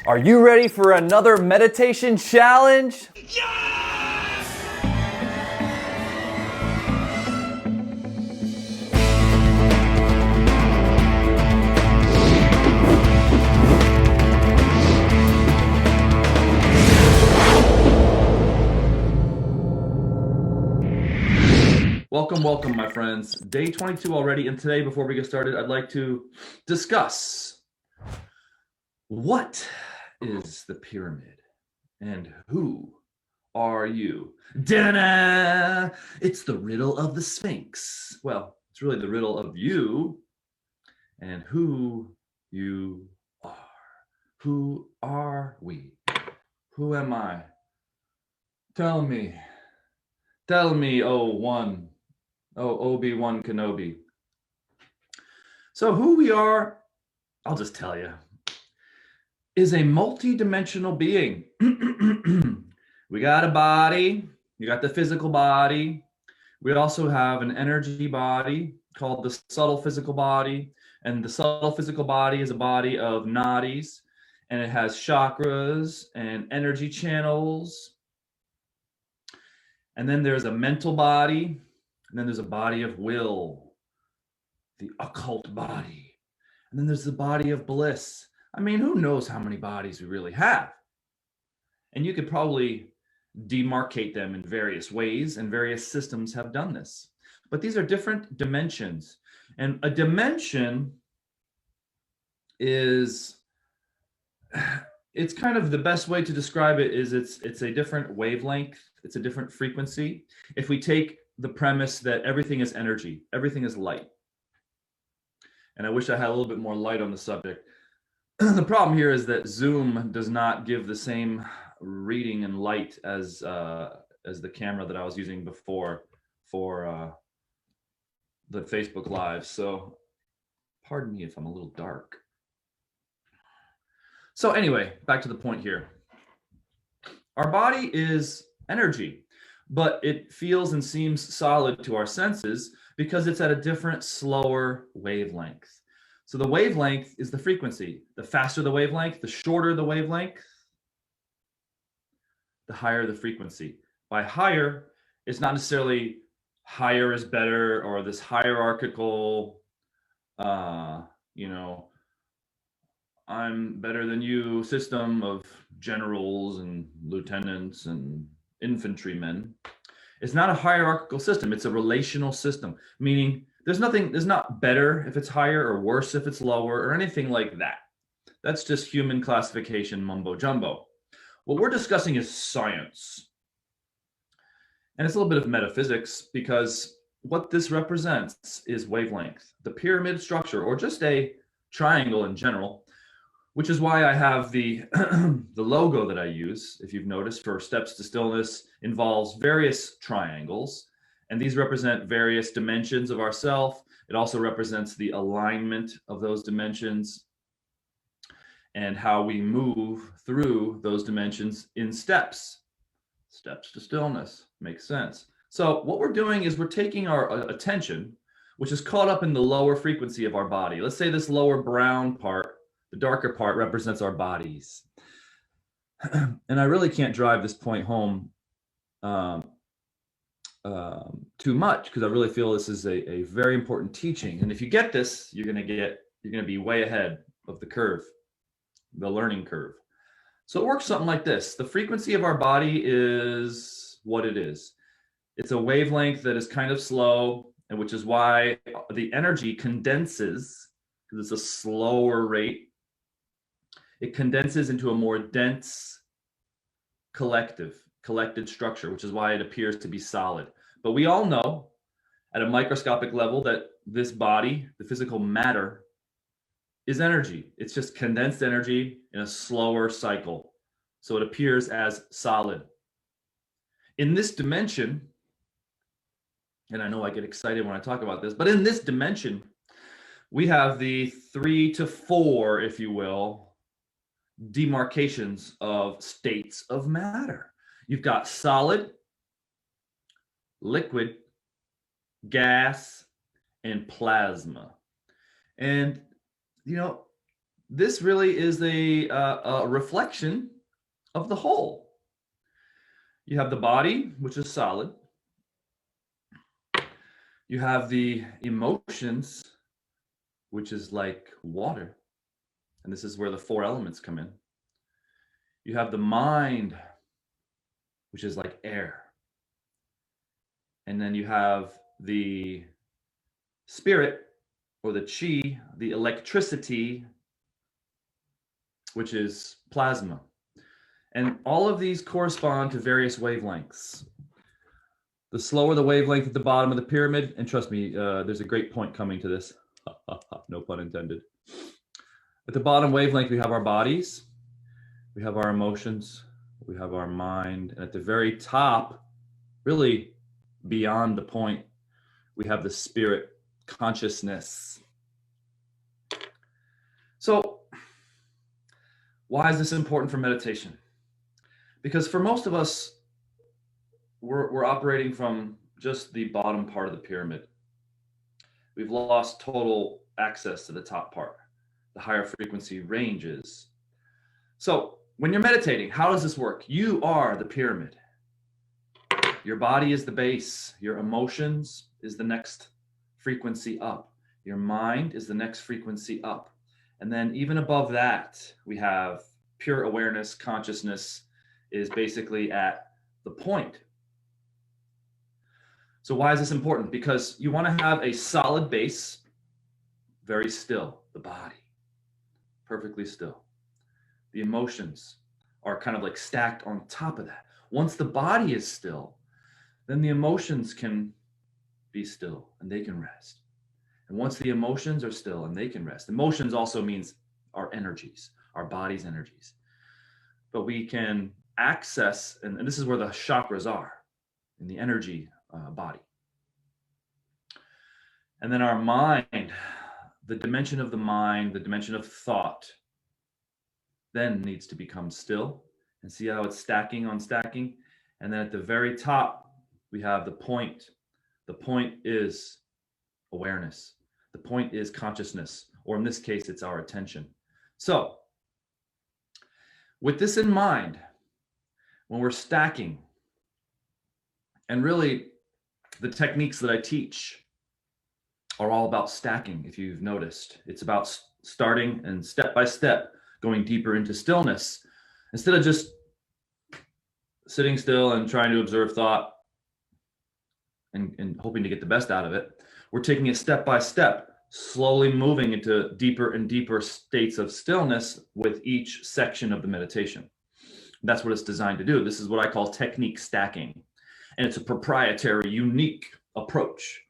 Are you ready for another meditation challenge? Welcome, my friends. Day 22 already, and today, before we get started, I'd like to discuss what is the pyramid and who are you? Da-na! It's the riddle of the Sphinx. Well, it's really the riddle of you and who you are. Who are we? Who am I? Tell me, Obi-Wan Kenobi. So who we are, I'll just tell you, is a multi-dimensional being. We got a body, you got the physical body. We also have an energy body called the subtle physical body. And the subtle physical body is a body of nadis, and it has chakras and energy channels. And then there's a mental body, and then there's a body of will, the occult body. And then there's the body of bliss. I mean, who knows how many bodies we really have? And you could probably demarcate them in various ways, and various systems have done this. But these are different dimensions. And a dimension is, it's kind of the best way to describe it is it's a different wavelength, it's a different frequency. If we take the premise that everything is energy, everything is light. And I wish I had a little bit more light on the subject. The problem here is that Zoom does not give the same reading and light as the camera that I was using before for the Facebook Live. So pardon me if I'm a little dark. So anyway, back to the point here. Our body is energy, but it feels and seems solid to our senses because it's at a different, slower wavelength. So the wavelength is the frequency. The faster the wavelength, the shorter the wavelength, the higher the frequency. By higher, it's not necessarily higher is better or this hierarchical, I'm better than you system of generals and lieutenants and infantrymen. It's not a hierarchical system. It's a relational system, meaning there's not better if it's higher or worse if it's lower or anything like that. That's just human classification mumbo jumbo. What we're discussing is science. And it's a little bit of metaphysics, because what this represents is wavelength, the pyramid structure, or just a triangle in general, which is why I have the the logo that I use, if you've noticed, for Steps to Stillness, involves various triangles, and these represent various dimensions of ourself. It also represents the alignment of those dimensions and how we move through those dimensions in steps. Steps to stillness. Makes sense. So what we're doing is we're taking our attention, which is caught up in the lower frequency of our body. Let's say this lower brown part, the darker part, represents our bodies. And I really can't drive this point home too much, because I really feel this is a very important teaching. And if you get this, you're going to be way ahead of the curve, the learning curve. So it works something like this. The frequency of our body is what it is. It's a wavelength that is kind of slow, and which is why the energy condenses, because it's a slower rate. It condenses into a more dense collected structure, which is why it appears to be solid. But we all know at a microscopic level that this body, the physical matter, is energy. It's just condensed energy in a slower cycle. So it appears as solid. In this dimension, and I know I get excited when I talk about this, but in this dimension, we have the 3 to 4, if you will, demarcations of states of matter. You've got solid, liquid, gas, and plasma. And, this really is a reflection of the whole. You have the body, which is solid. You have the emotions, which is like water. And this is where the four elements come in. You have the mind, which is like air. And then you have the spirit, or the chi, the electricity, which is plasma. And all of these correspond to various wavelengths. The slower the wavelength at the bottom of the pyramid, and trust me, there's a great point coming to this. No pun intended. At the bottom wavelength, we have our bodies, we have our emotions, we have our mind, and at the very top, really beyond the point, we have the spirit, consciousness. So, why is this important for meditation? Because for most of us, we're operating from just the bottom part of the pyramid. We've lost total access to the top part, the higher frequency ranges. So when you're meditating, how does this work? You are the pyramid. Your body is the base. Your emotions is the next frequency up. Your mind is the next frequency up. And then even above that, we have pure awareness, consciousness is basically at the point. So why is this important? Because you want to have a solid base, very still, the body, perfectly still. The emotions are kind of like stacked on top of that. Once the body is still, then the emotions can be still and they can rest. And once the emotions are still and they can rest, emotions also means our energies, our body's energies. But we can access, and this is where the chakras are, in the energy body. And then our mind, the dimension of the mind, the dimension of thought, then needs to become still. And see how it's stacking on stacking? And then at the very top, we have the point. The point is awareness. The point is consciousness, or in this case, it's our attention. So, with this in mind, when we're stacking, and really the techniques that I teach are all about stacking, if you've noticed. It's about starting and step by step, going deeper into stillness. Instead of just sitting still and trying to observe thought and hoping to get the best out of it, we're taking it step by step, slowly moving into deeper and deeper states of stillness with each section of the meditation. That's what it's designed to do. This is what I call technique stacking. And it's a proprietary, unique approach,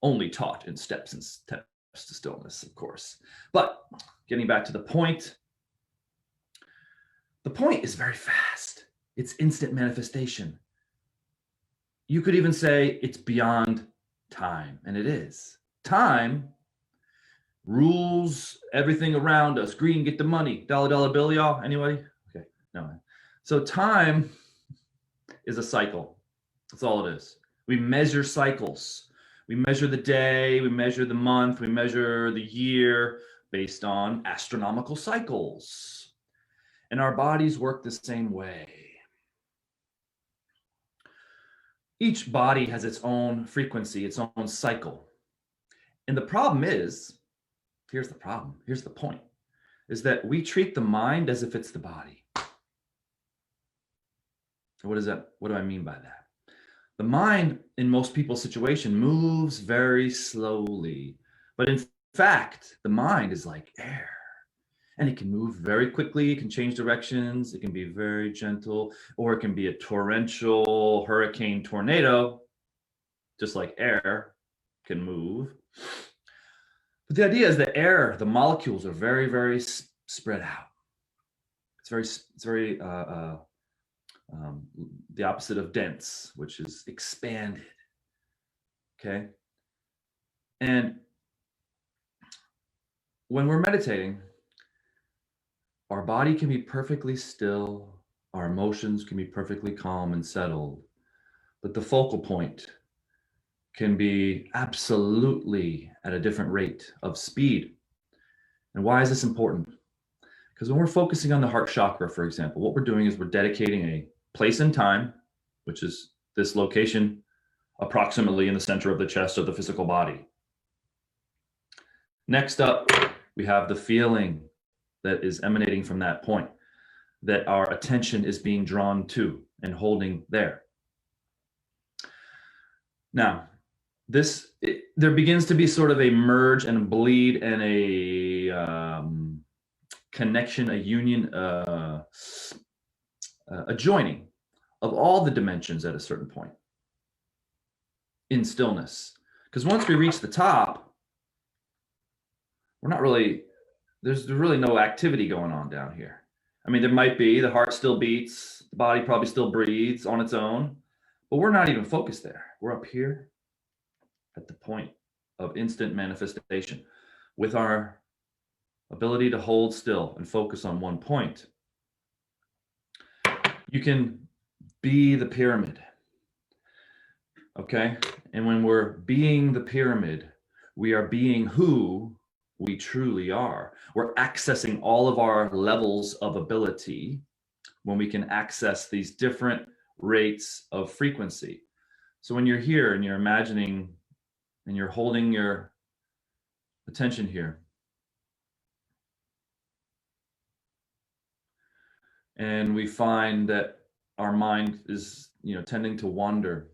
only taught in steps and steps to stillness, of course. But getting back to the point is very fast. It's instant manifestation. You could even say it's beyond time, and it is. Time rules everything around us. Green, get the money. Dollar, dollar bill, y'all? Anybody? Okay, no. So time is a cycle. That's all it is. We measure cycles. We measure the day, we measure the month, we measure the year based on astronomical cycles. And our bodies work the same way. Each body has its own frequency, its own cycle. And the problem is, here's the problem, here's the point, is that we treat the mind as if it's the body. What do I mean by that? The mind, in most people's situation, moves very slowly. But in fact, the mind is like air. And it can move very quickly. It can change directions. It can be very gentle. Or it can be a torrential hurricane tornado, just like air can move. But the idea is that air, the molecules are very, very spread out. It's very the opposite of dense, which is expanded. Okay. And when we're meditating, our body can be perfectly still, our emotions can be perfectly calm and settled, but the focal point can be absolutely at a different rate of speed. And why is this important? Because when we're focusing on the heart chakra, for example, what we're doing is we're dedicating a place and time, which is this location approximately in the center of the chest of the physical body. Next up, we have the feeling that is emanating from that point, that our attention is being drawn to and holding there. Now, there begins to be sort of a merge and a bleed and a connection, a union, a joining of all the dimensions at a certain point in stillness. Because once we reach the top, we're not really, there's really no activity going on down here. I mean, there might be, the heart still beats, the body probably still breathes on its own, but we're not even focused there. We're up here at the point of instant manifestation with our ability to hold still and focus on one point. You can be the pyramid, okay? And when we're being the pyramid, we are being who we truly are. We're accessing all of our levels of ability when we can access these different rates of frequency. So when you're here and you're imagining and you're holding your attention here, and we find that our mind is, tending to wander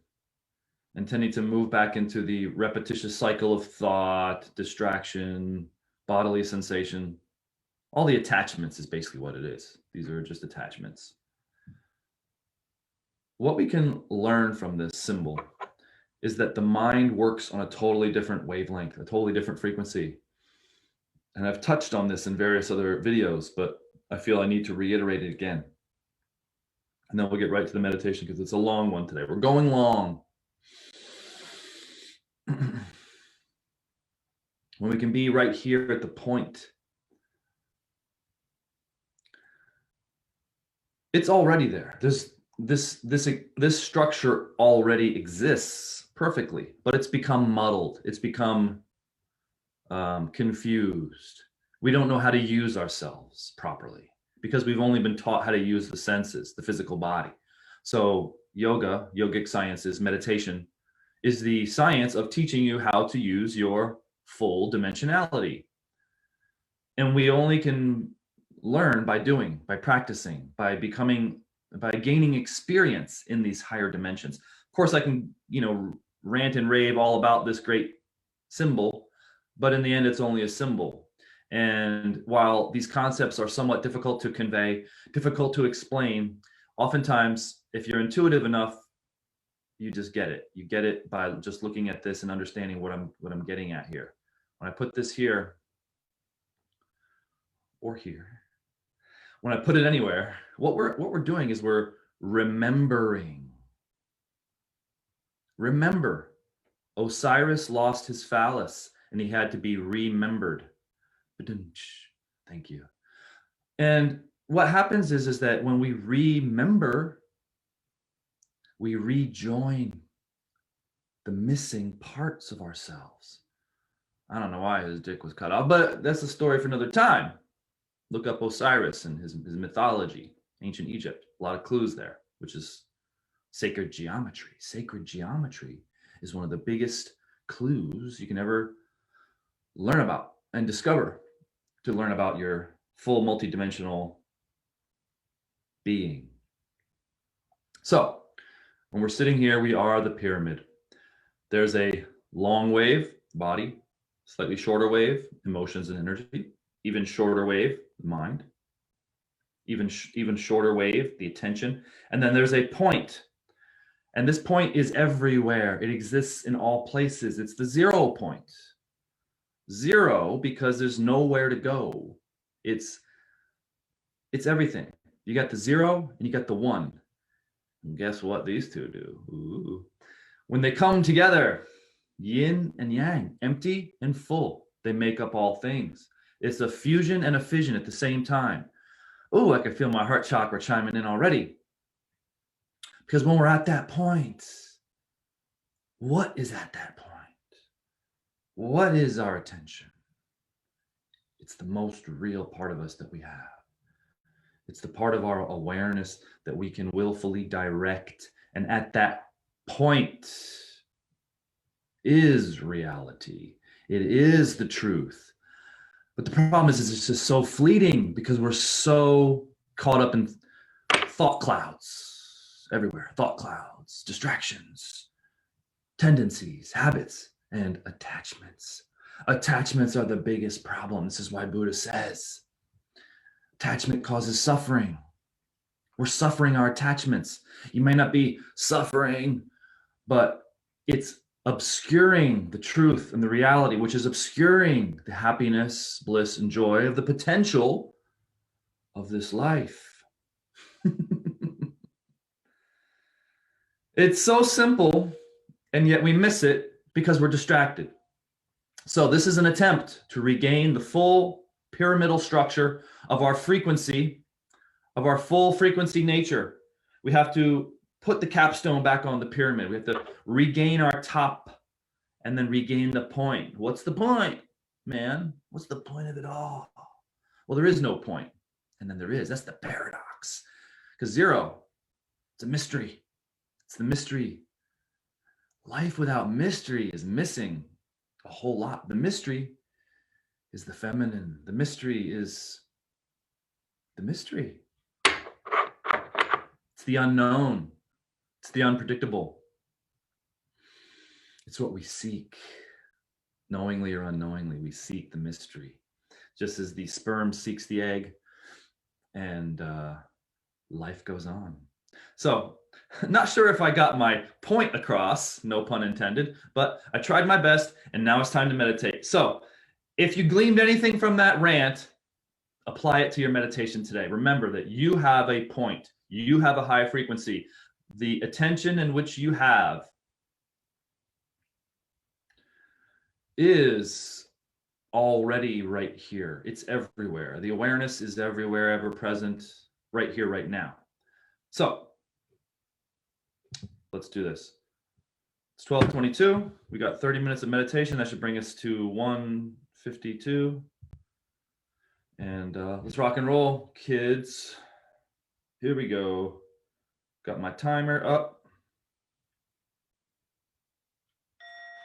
and tending to move back into the repetitious cycle of thought, distraction, bodily sensation. All the attachments is basically what it is. These are just attachments. What we can learn from this symbol is that the mind works on a totally different wavelength, a totally different frequency. And I've touched on this in various other videos, but I feel I need to reiterate it again. And then we'll get right to the meditation because it's a long one today. We're going long. When we can be right here at the point, it's already there. This structure already exists perfectly, but it's become muddled. It's become confused. We don't know how to use ourselves properly because we've only been taught how to use the senses, the physical body. So yogic sciences, meditation, is the science of teaching you how to use your full dimensionality. And we only can learn by doing, by practicing, by gaining experience in these higher dimensions. Of course, I can, rant and rave all about this great symbol, but in the end, it's only a symbol. And while these concepts are somewhat difficult to convey, difficult to explain, oftentimes, if you're intuitive enough, you just get it. You get it by just looking at this and understanding what I'm getting at here. When I put this here or here, when I put it anywhere, what we're doing is we're remembering. Remember, Osiris lost his phallus and he had to be remembered. Thank you. And what happens is that when we remember, we rejoin the missing parts of ourselves. I don't know why his dick was cut off, but that's a story for another time. Look up Osiris and his mythology, ancient Egypt. A lot of clues there, which is sacred geometry. Sacred geometry is one of the biggest clues you can ever learn about and discover to learn about your full multidimensional being. So when we're sitting here, we are the pyramid. There's a long wave, body, slightly shorter wave, emotions and energy, even shorter wave, mind, even shorter wave, the attention. And then there's a point. And this point is everywhere. It exists in all places. It's the 0 point. 0 because there's nowhere to go. It's everything. You got the 0 and you got the 1. And guess what these two do? Ooh. When they come together, yin and yang, empty and full, they make up all things. It's a fusion and a fission at the same time. Oh, I can feel my heart chakra chiming in already. Because when we're at that point, what is at that point? What is our attention? It's the most real part of us that we have. It's the part of our awareness that we can willfully direct. And at that point is reality. It is the truth. But the problem is it's just so fleeting because we're so caught up in thought clouds everywhere, thought clouds, distractions, tendencies, habits, and attachments. Attachments are the biggest problem. This is why Buddha says attachment causes suffering. We're suffering our attachments. You may not be suffering, but it's obscuring the truth and the reality, which is obscuring the happiness, bliss, and joy of the potential of this life. It's so simple, and yet we miss it because we're distracted. So this is an attempt to regain the full pyramidal structure of our frequency, of our full frequency nature. We have to put the capstone back on the pyramid. We have to regain our top and then regain the point. What's the point, man? What's the point of it all? Well, there is no point. And then there is. That's the paradox. Because zero, it's a mystery. It's the mystery. Life without mystery is missing a whole lot. The mystery is the feminine. The mystery is the mystery. It's the unknown. It's the unpredictable. It's what we seek. Knowingly or unknowingly, we seek the mystery. Just as the sperm seeks the egg, and life goes on. So, not sure if I got my point across, no pun intended, but I tried my best, and now it's time to meditate. So, if you gleaned anything from that rant, apply it to your meditation today. Remember that you have a point, you have a high frequency. The attention in which you have is already right here. It's everywhere. The awareness is everywhere, ever present, right here, right now. So let's do this. It's 12:22. We got 30 minutes of meditation. That should bring us to 1:52. And let's rock and roll, kids. Here we go. Got my timer up.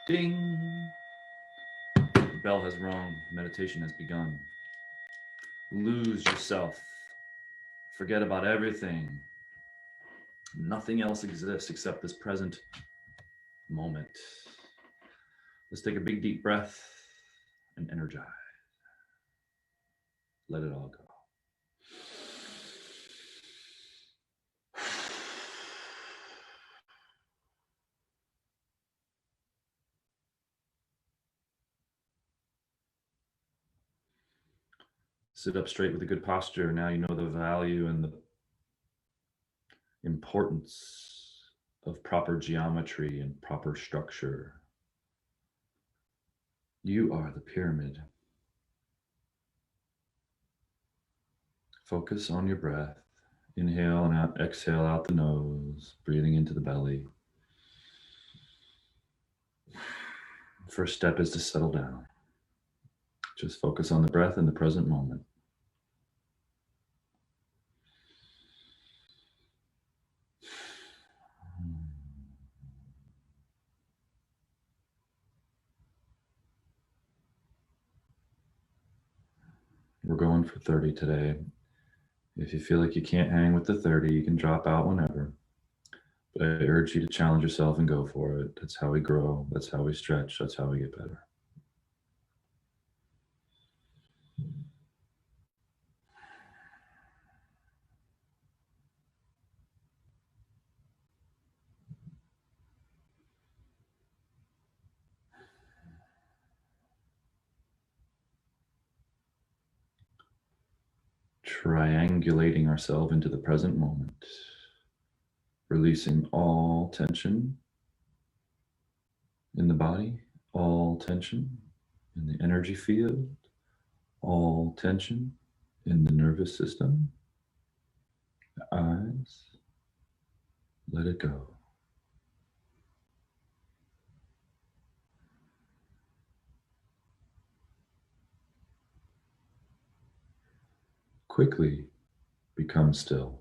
Ding. The bell has rung. Meditation has begun. Lose yourself. Forget about everything. Nothing else exists except this present moment. Let's take a big deep breath and energize. Let it all go. Sit up straight with a good posture. Now you know the value and the importance of proper geometry and proper structure. You are the pyramid. Focus on your breath. Inhale and out, exhale out the nose, breathing into the belly. First step is to settle down. Just focus on the breath in the present moment. We're going for 30 today. If you feel like you can't hang with the 30, you can drop out whenever. But I urge you to challenge yourself and go for it. That's how we grow. That's how we stretch. That's how we get better. Triangulating ourselves into the present moment, releasing all tension in the body, all tension in the energy field, all tension in the nervous system, the eyes. Let it go. Quickly become still.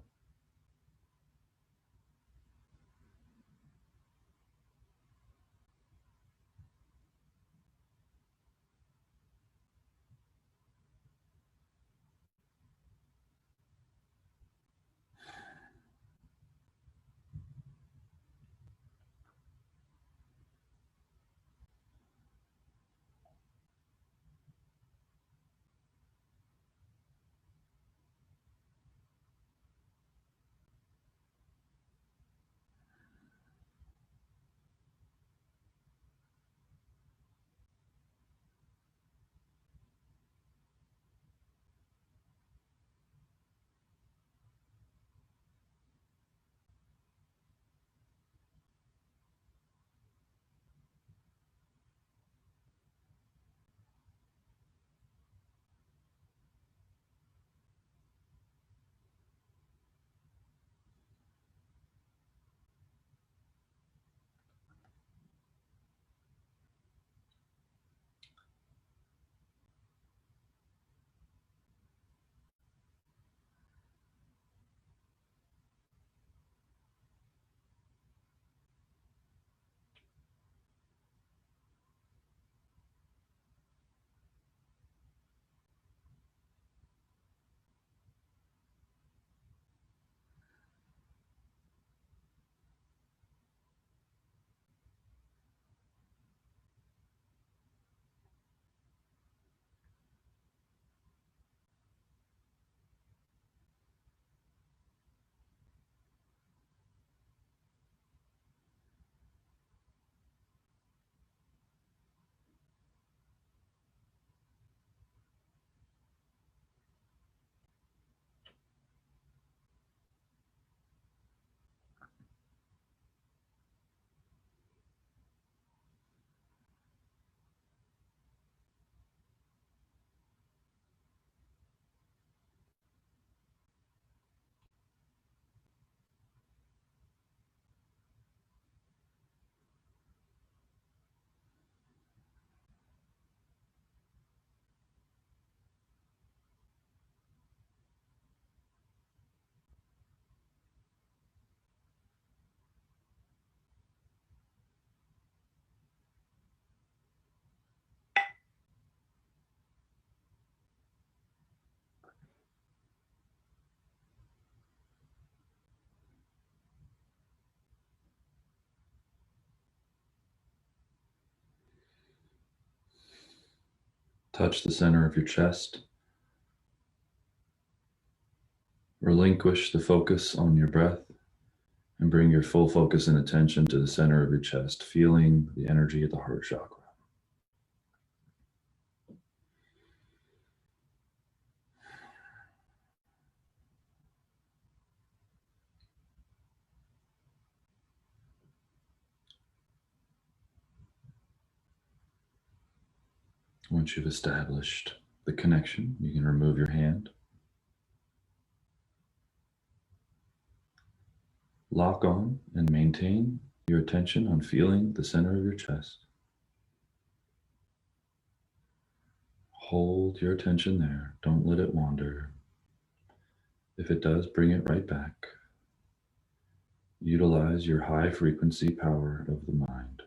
Touch the center of your chest. Relinquish the focus on your breath and bring your full focus and attention to the center of your chest, feeling the energy of the heart chakra. Once you've established the connection, you can remove your hand. Lock on and maintain your attention on feeling the center of your chest. Hold your attention there. Don't let it wander. If it does, bring it right back. Utilize your high frequency power of the mind.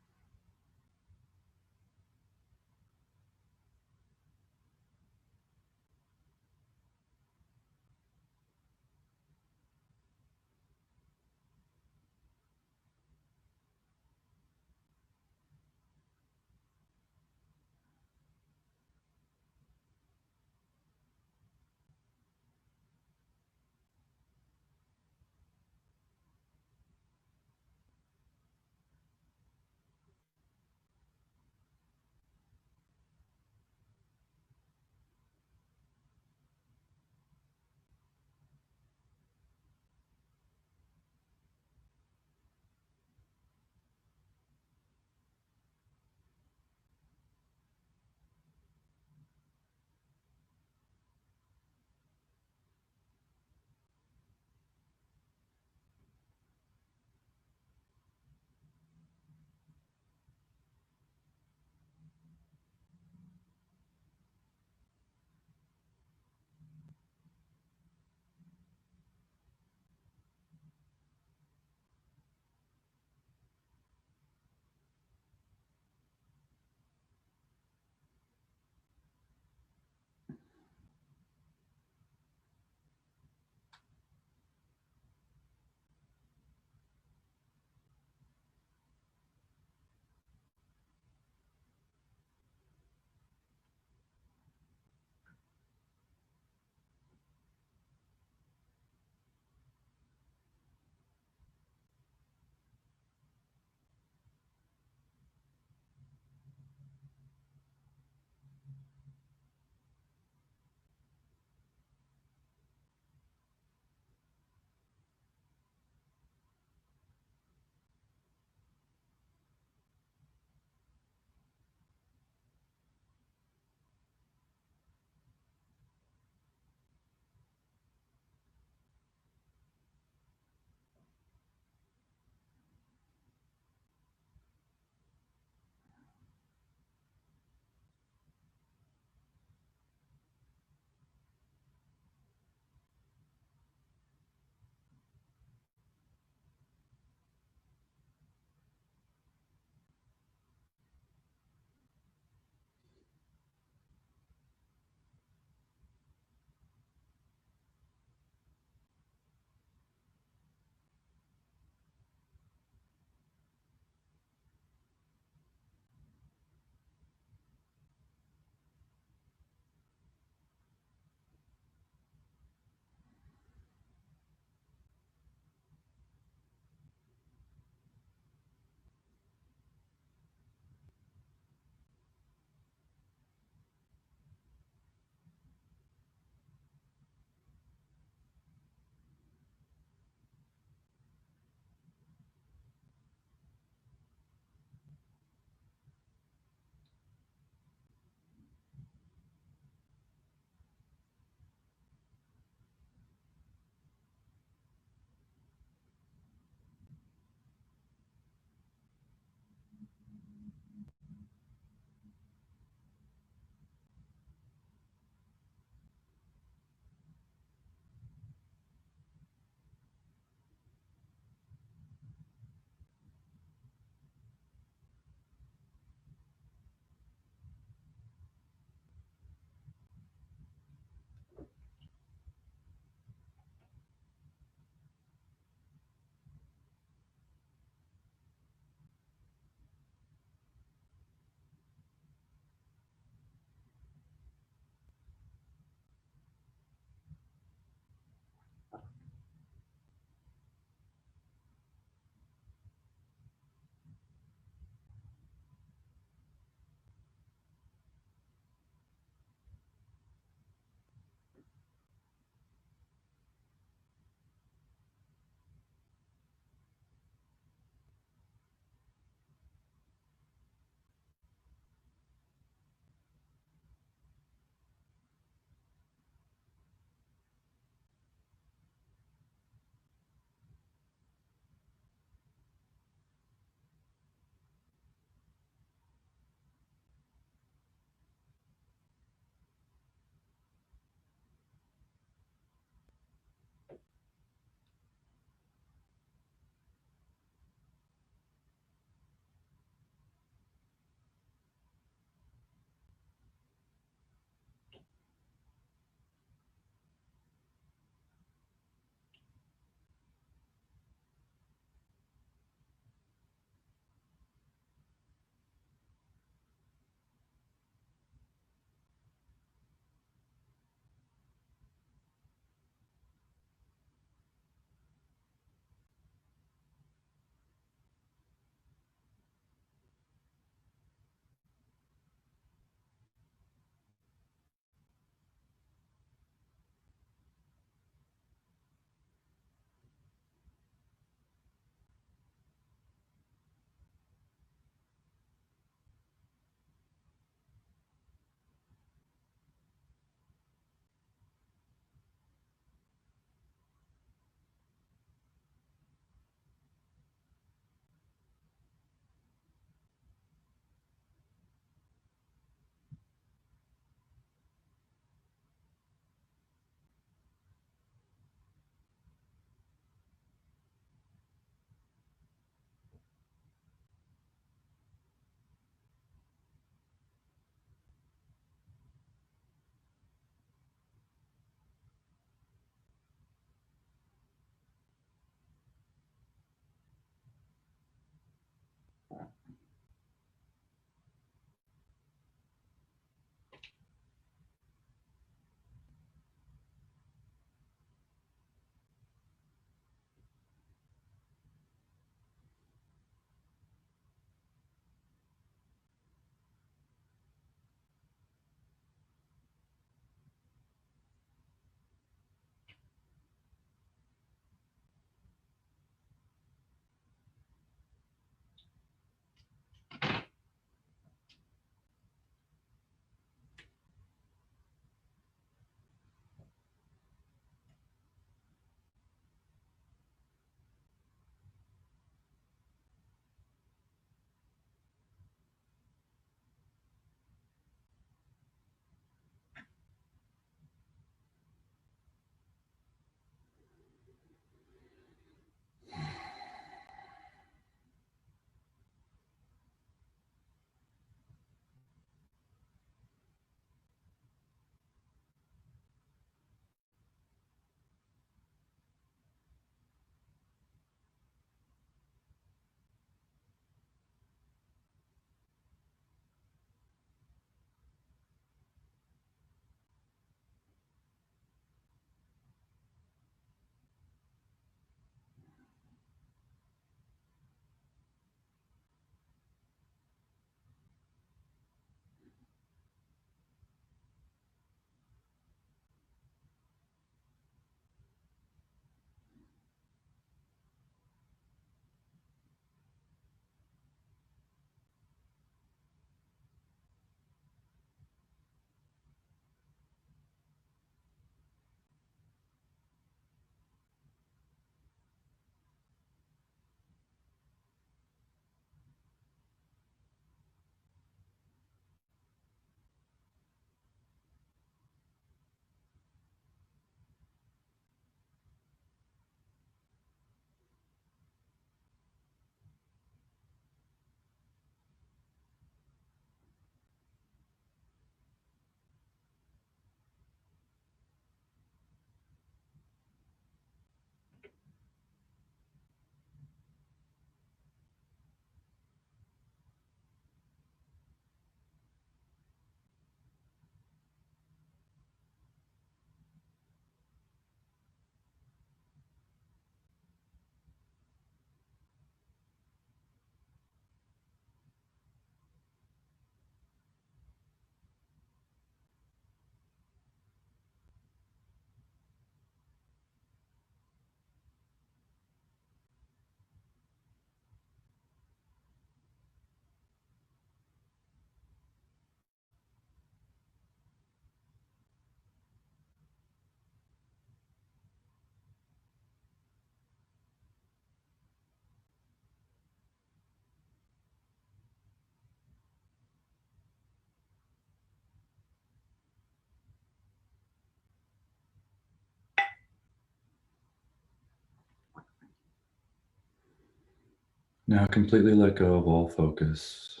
Now completely let go of all focus.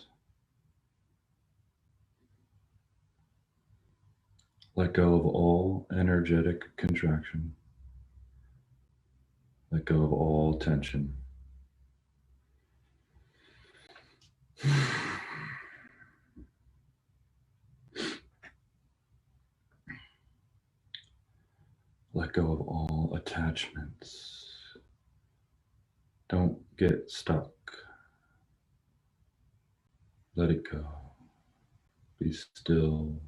Let go of all energetic contraction. Let go of all tension. Let go of all attachments. Don't get stuck. Let it go. Be still.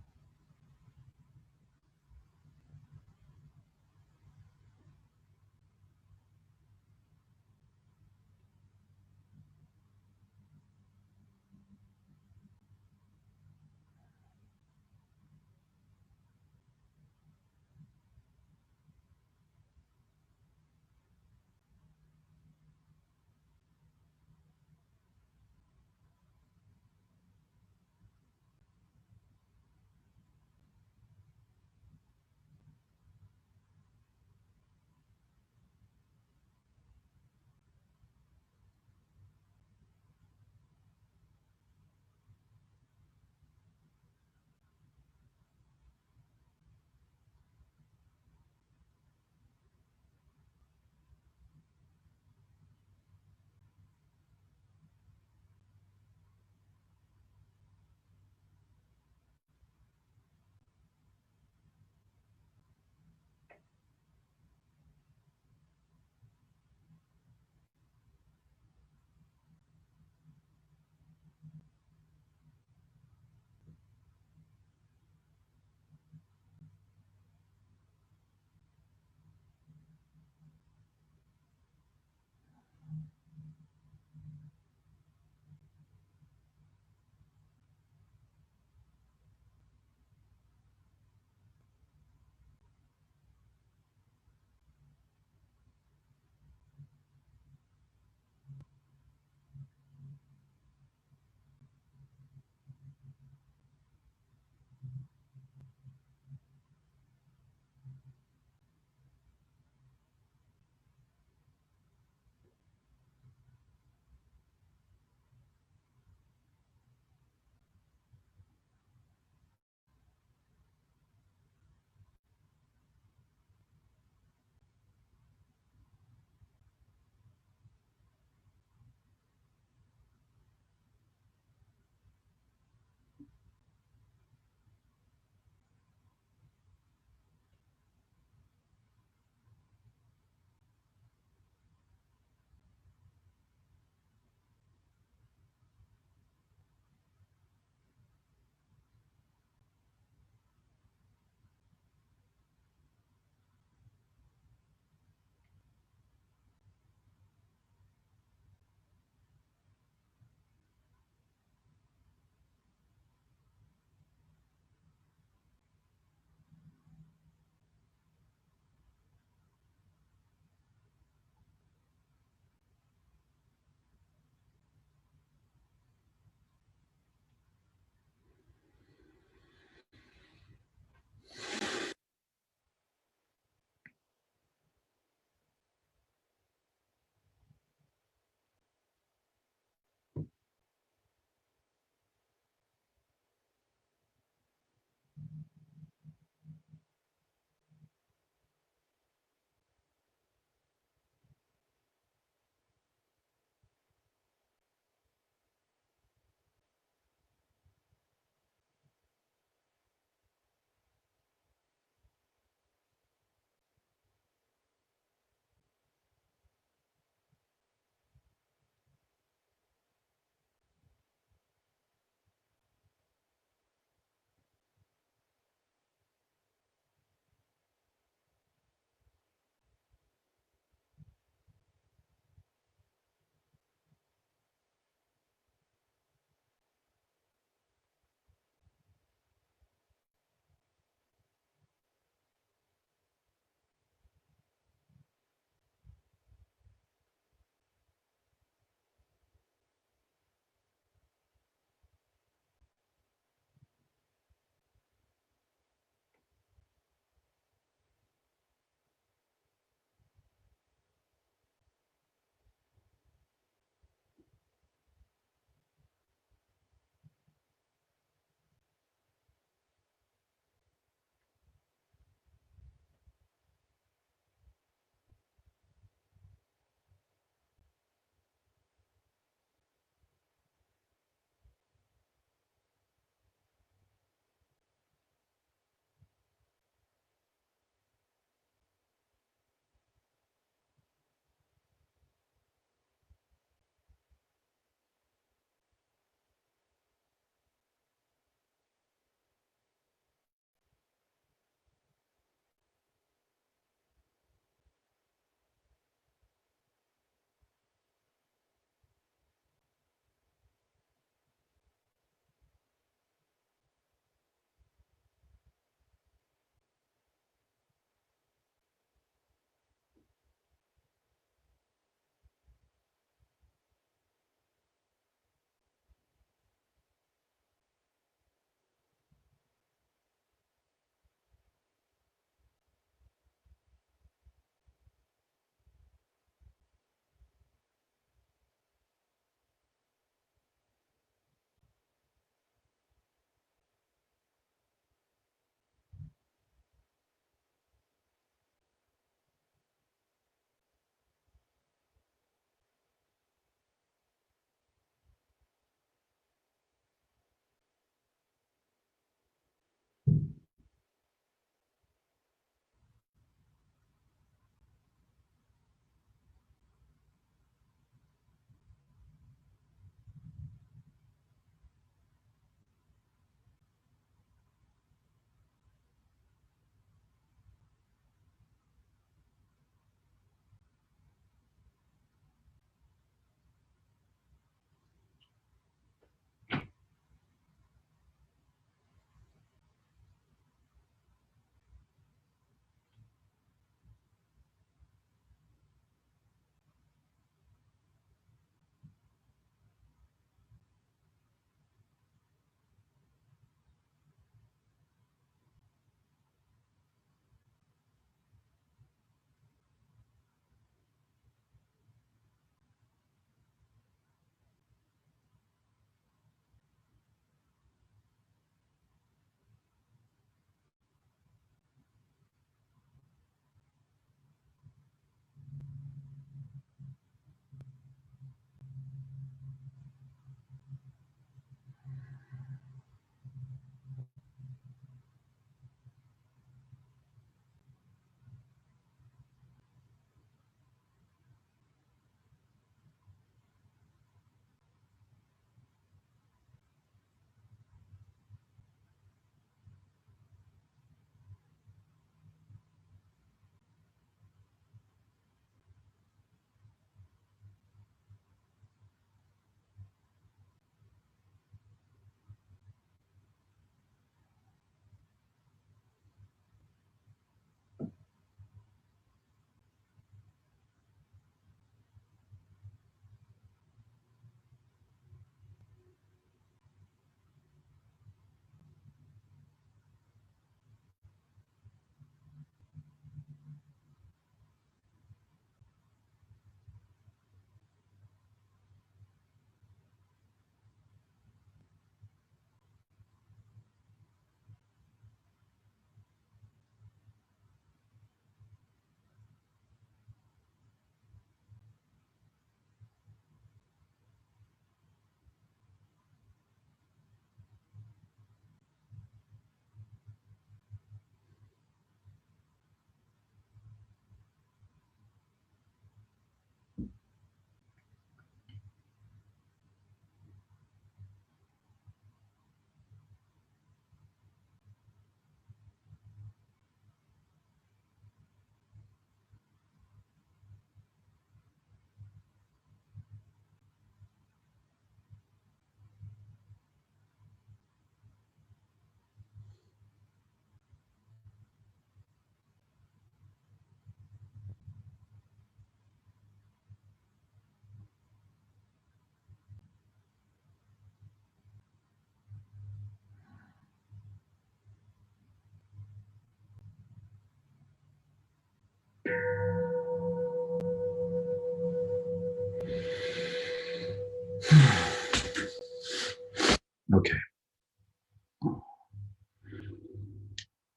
Okay.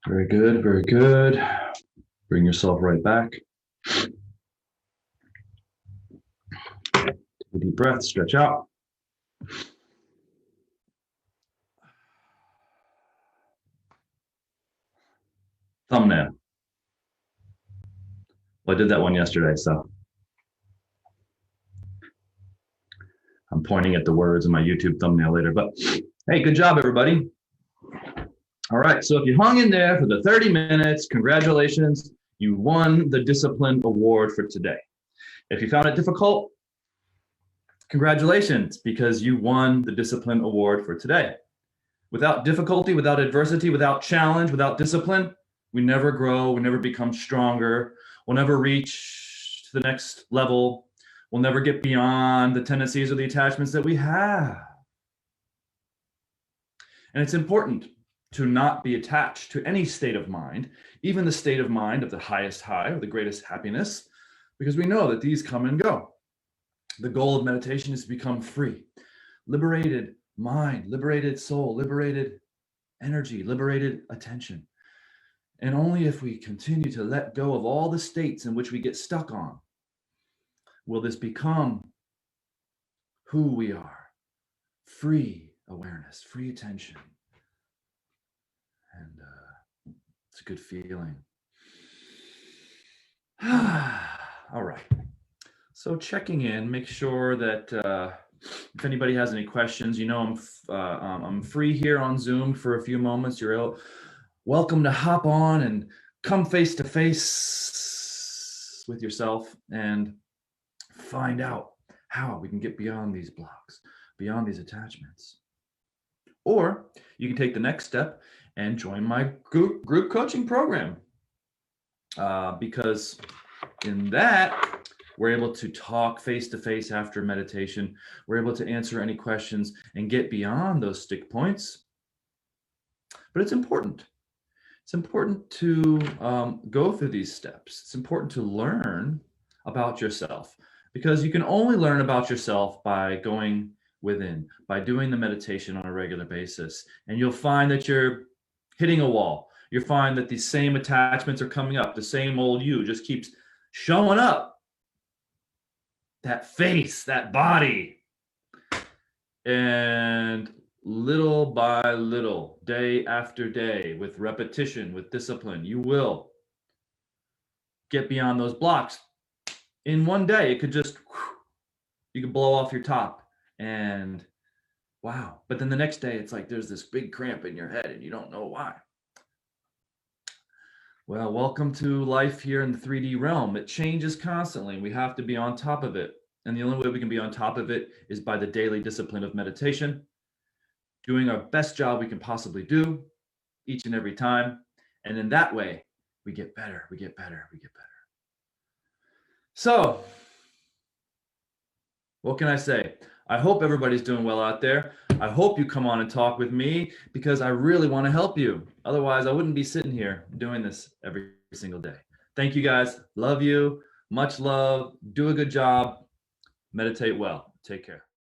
Very good, very good. Bring yourself right back. Take a deep breath, stretch out. Thumbnail. Well, I did that one yesterday, so I'm pointing at the words in my YouTube thumbnail later. But hey, good job, everybody. All right, so if you hung in there for the 30 minutes, congratulations. You won the discipline award for today. If you found it difficult, congratulations, because you won the discipline award for today. Without difficulty, without adversity, without challenge, without discipline, we never grow, we never become stronger, we'll never reach to the next level, we'll never get beyond the tendencies or the attachments that we have. And it's important to not be attached to any state of mind, even the state of mind of the highest high or the greatest happiness, because we know that these come and go. The goal of meditation is to become free, liberated mind, liberated soul, liberated energy, liberated attention. And only if we continue to let go of all the states in which we get stuck on will this become who we are. Free awareness, free attention. And it's a good feeling. All right. So checking in, make sure that if anybody has any questions, you know I'm free here on Zoom for a few moments. You're welcome to hop on and come face to face with yourself and find out how we can get beyond these blocks, beyond these attachments. Or you can take the next step and join my group coaching program, because in that, we're able to talk face to face after meditation. We're able to answer any questions and get beyond those stick points. But it's important. It's important to go through these steps. It's important to learn about yourself, because you can only learn about yourself by going within, by doing the meditation on a regular basis. And you'll find that you're hitting a wall. You'll find that these same attachments are coming up. The same old you just keeps showing up. That face, that body. And little by little, day after day, with repetition, with discipline, you will get beyond those blocks. In one day, it could just, you could blow off your top and wow. But then the next day, it's like there's this big cramp in your head and you don't know why. Well, welcome to life here in the 3D realm. It changes constantly. We have to be on top of it. And the only way we can be on top of it is by the daily discipline of meditation, doing our best job we can possibly do each and every time. And in that way, we get better, we get better, we get better. So, what can I say? I hope everybody's doing well out there. I hope you come on and talk with me, because I really want to help you. Otherwise, I wouldn't be sitting here doing this every single day. Thank you guys. Love you. Much love. Do a good job. Meditate well. Take care.